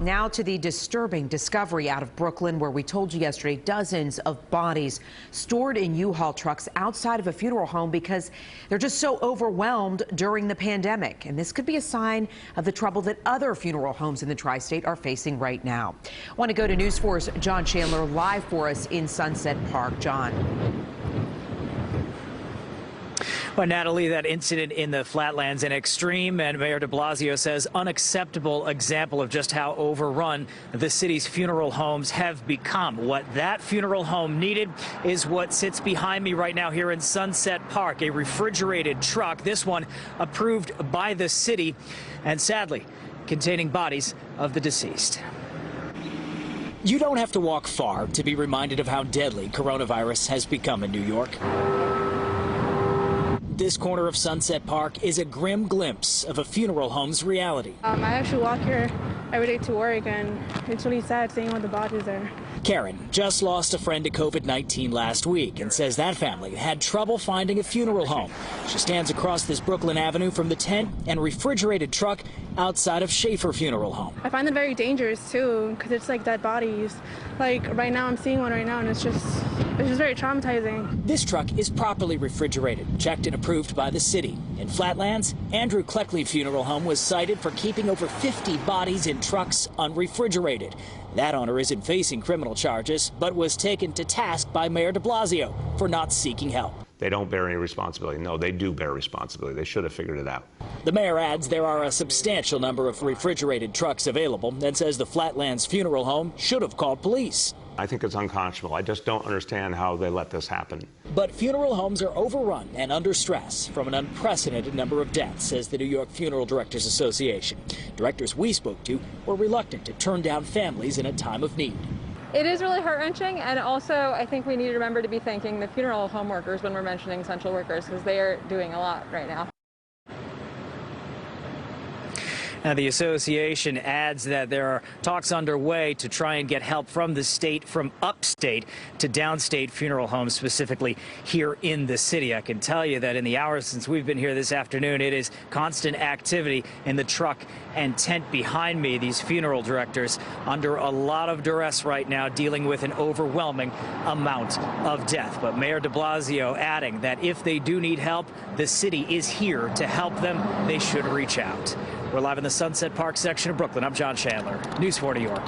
Now to the disturbing discovery out of Brooklyn, where we told you yesterday dozens of bodies stored in U-Haul trucks outside of a funeral home because they're just so overwhelmed during the pandemic. And this could be a sign of the trouble that other funeral homes in the tri-state are facing right now. I want to go to News 4's John Chandler live for us in Sunset Park. John. Well, Natalie, that incident in the Flatlands, an extreme and Mayor de Blasio says unacceptable example of just how overrun the city's funeral homes have become. What that funeral home needed is what sits behind me right now here in Sunset Park, a refrigerated truck, this one approved by the city and sadly containing bodies of the deceased. You don't have to walk far to be reminded of how deadly coronavirus has become in New York. This corner of Sunset Park is a grim glimpse of a funeral home's reality. I actually walk here every day to work, and it's really sad seeing all the bodies there. Karen just lost a friend to COVID-19 last week and says that family had trouble finding a funeral home. She stands across this Brooklyn Avenue from the tent and refrigerated truck outside of Schaefer Funeral Home. I find it very dangerous too, because it's like dead bodies. Like right now, I'm seeing one right now, and it's just very traumatizing. This truck is properly refrigerated, checked and approved by the city. In Flatlands, Andrew Cleckley Funeral Home was cited for keeping over 50 bodies in trucks unrefrigerated. That owner isn't facing criminal charges, but was taken to task by Mayor de Blasio for not seeking help. They don't bear any responsibility. No, they do bear responsibility. They should have figured it out. The mayor adds there are a substantial number of refrigerated trucks available and says the Flatlands Funeral Home should have called police. I think it's unconscionable. I just don't understand how they let this happen. But funeral homes are overrun and under stress from an unprecedented number of deaths, says the New York Funeral Directors Association. Directors we spoke to were reluctant to turn down families in a time of need. It is really heart-wrenching, and also I think we need to remember to be thanking the funeral home workers when we're mentioning essential workers, because they are doing a lot right now. Now, the association adds that there are talks underway to try and get help from the state, from upstate to downstate funeral homes, specifically here in the city. I can tell you that in the hours since we've been here this afternoon, it is constant activity in the truck and tent behind me. These funeral directors under a lot of duress right now, dealing with an overwhelming amount of death. But Mayor de Blasio adding that if they do need help, the city is here to help them. They should reach out. We're live in the Sunset Park section of Brooklyn. I'm John Chandler, News 4 New York.